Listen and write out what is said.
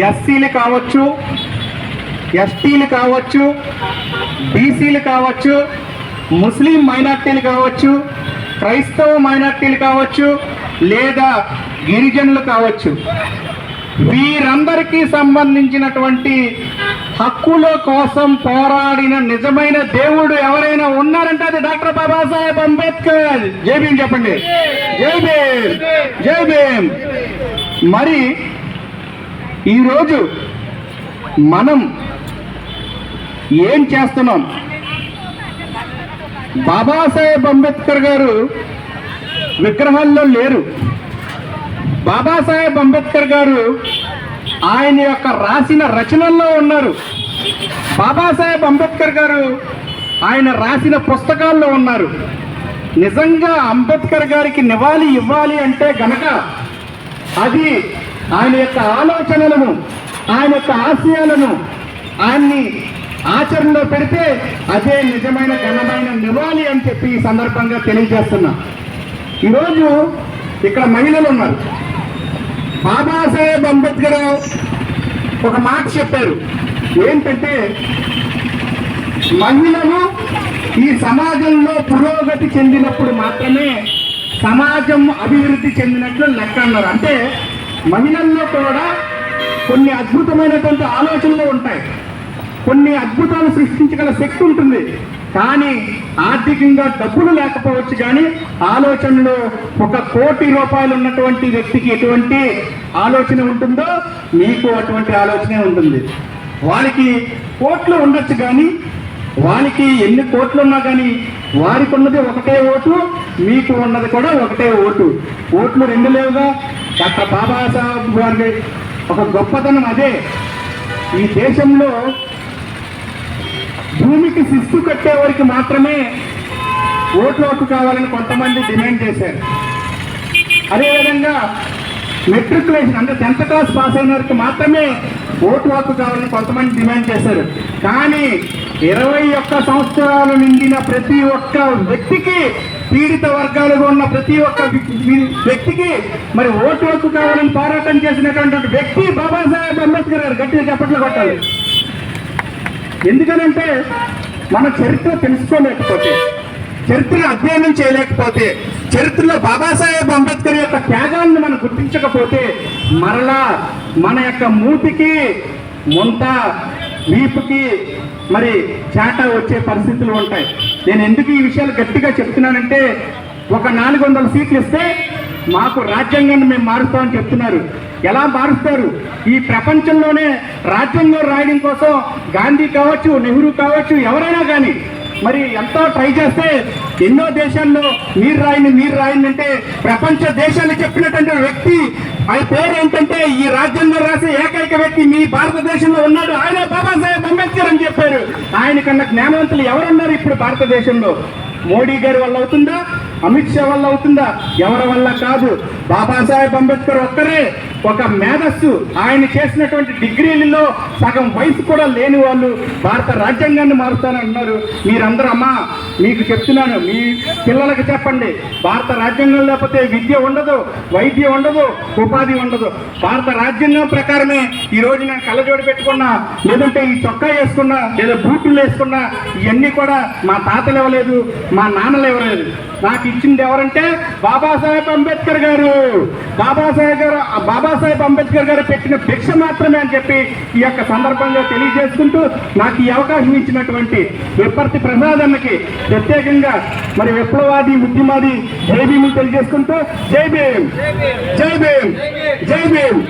ఎస్సీలు కావచ్చు, ఎస్టీలు కావచ్చు, బీసీలు కావచ్చు, ముస్లిం మైనార్టీలు కావచ్చు, క్రైస్తవ మైనార్టీలు కావచ్చు, లేదా గిరిజనులు కావచ్చు, వీరందరికీ సంబంధించినటువంటి హక్కుల కోసం పోరాడిన నిజమైన దేవుడు ఎవరైనా ఉన్నారంటే అది డాక్టర్ బాబాసాహెబ్ అంబేద్కర్. జై భీమ్ చెప్పండి. జై భీమ్, జై భీమ్. మరి ఈరోజు మనం ఏం చేస్తున్నాం? బాబాసాహెబ్ అంబేద్కర్ గారు విగ్రహాల్లో లేరు. బాబాసాహెబ్ అంబేద్కర్ గారు ఆయన యొక్క రాసిన రచనల్లో ఉన్నారు. బాబాసాహెబ్ అంబేద్కర్ గారు ఆయన రాసిన పుస్తకాల్లో ఉన్నారు. నిజంగా అంబేద్కర్ గారికి నివాళి ఇవ్వాలి అంటే గనక అది ఆయన యొక్క ఆలోచనలను, ఆయన యొక్క ఆశయాలను ఆయన్ని ఆచరణలో పెడితే అదే నిజమైన ఘనమైన నివాళి అని చెప్పి ఈ సందర్భంగా తెలియజేస్తున్నా. ఈరోజు ఇక్కడ మహిళలు ఉన్నారు. బాబాసాహెబ్ అంబేద్కర్ ఒక మాట చెప్పారు. ఏంటంటే మహిళలు ఈ సమాజంలో పురోగతి చెందినప్పుడు మాత్రమే సమాజం అభివృద్ధి చెందినట్లు లెక్క అన్నారు. అంటే మహిళల్లో కూడా కొన్ని అద్భుతమైనటువంటి ఆలోచనలు ఉంటాయి, కొన్ని అద్భుతాలు సృష్టించగల శక్తి ఉంటుంది. కానీ ఆర్థికంగా డబ్బులు లేకపోవచ్చు, కానీ ఆలోచనలో 1 కోటి రూపాయలు ఉన్నటువంటి వ్యక్తికి ఎటువంటి ఆలోచన ఉంటుందో మీకు అటువంటి ఆలోచనే ఉంటుంది. వాళ్ళకి కోట్లు ఉండొచ్చు, కానీ వాళ్ళకి ఎన్ని కోట్లు ఉన్నా కానీ వారికి ఉన్నది ఒకటే ఓటు, మీకు ఉన్నది కూడా ఒకటే ఓటు. ఓట్లు 2 లేవుగా. డాక్టర్ బాబాసాహెబ్ గారి ఒక గొప్పతనం అదే. ఈ దేశంలో భూమికి శిస్తు కట్టే వారికి మాత్రమే ఓట్లు హక్కు కావాలని కొంతమంది డిమాండ్ చేశారు. అదేవిధంగా మెట్రికులేషన్ అంటే 10th క్లాస్ పాస్ అయిన వారికి మాత్రమే ఓటు హక్కు కావాలని కొంతమంది డిమాండ్ చేశారు. కానీ 21 సంవత్సరాలు నిండిన ప్రతి ఒక్క వ్యక్తికి, పీడిత వర్గాలుగా ఉన్న ప్రతి ఒక్క వ్యక్తికి మరి ఓటు హక్కు కావాలని పోరాటం చేసినటువంటి వ్యక్తి బాబాసాహెబ్ అంబేద్కర్ గారు. గట్టిగా చప్పట్లు కొట్టాలి. ఎందుకనంటే మన చరిత్ర తెలుసుకోలేకపోతే, చరిత్రను అధ్యయనం చేయలేకపోతే, చరిత్రలో బాబాసాహెబ్ అంబేద్కర్ యొక్క త్యాగాన్ని మనం గుర్తించకపోతే మరలా మన యొక్క మూతికి, ముంత, వీపుకి మరి చాట వచ్చే పరిస్థితులు ఉంటాయి. నేను ఎందుకు ఈ విషయాలు గట్టిగా చెప్తున్నానంటే, ఒక 400 సీట్లు ఇస్తే మాకు రాజ్యాంగాన్ని మేము మారుస్తామని చెప్తున్నారు. ఎలా మారుస్తారు? ఈ ప్రపంచంలోనే రాజ్యాంగం రాయడం కోసం గాంధీ కావచ్చు, నెహ్రూ కావచ్చు, ఎవరైనా కానీ మరి ఎంతో ట్రై చేస్తే ఎన్నో దేశాల్లో మీరు రాయండి అంటే ప్రపంచ దేశాలు చెప్పినటువంటి వ్యక్తి ఆయన పేరు ఏంటంటే, ఈ రాజ్యాంగం రాసే ఏకైక వ్యక్తి మీ భారతదేశంలో ఉన్నాడు, ఆయన బాబాసాహెబ్ అంబేద్కర్ అని చెప్పారు. ఆయన కన్నా జ్ఞానవంతులు ఎవరున్నారు ఇప్పుడు భారతదేశంలో? మోడీ గారి వల్ల అవుతుందా? అమిత్ షా వల్ల అవుతుందా? ఎవరి వల్ల కాదు. బాబాసాహెబ్ అంబేద్కర్ ఒక్కరే ఒక మేధస్సు. ఆయన చేసినటువంటి డిగ్రీలలో సగం వయసు కూడా లేని వాళ్ళు భారత రాజ్యాంగాన్ని మారుస్తానంటున్నారు. మీరందరూ అమ్మా మీకు చెప్తున్నాను, మీ పిల్లలకు చెప్పండి, భారత రాజ్యాంగం లేకపోతే విద్య ఉండదు, వైద్యం ఉండదు, ఉపాధి ఉండదు. భారత రాజ్యాంగం ప్రకారమే ఈరోజు నేను కళ్ళజోడు పెట్టుకున్నా, లేదంటే ఈ చొక్కా వేసుకున్నా, లేదా బూట్లు వేసుకున్నా, ఇవన్నీ కూడా మా తాతలు ఇవ్వలేదు, మా నాన్నలు ఇవ్వలేదు. నాకు ఇచ్చింది ఎవరంటే బాబాసాహెబ్ అంబేద్కర్ గారు. బాబాసాహెబ్ అంబేద్కర్ గారు పెట్టిన భిక్ష మాత్రమే అని చెప్పి ఈ యొక్క సందర్భంగా తెలియజేసుకుంటూ నాకు ఈ అవకాశం ఇచ్చినటువంటి విప్పర్తి ప్రసాద్ అన్నకి ప్రత్యేకంగా మరి విప్లవాది, ఉద్యమాది జై భీములు తెలియజేసుకుంటూ జై భీమ్, జై భీమ్, జై భీమ్.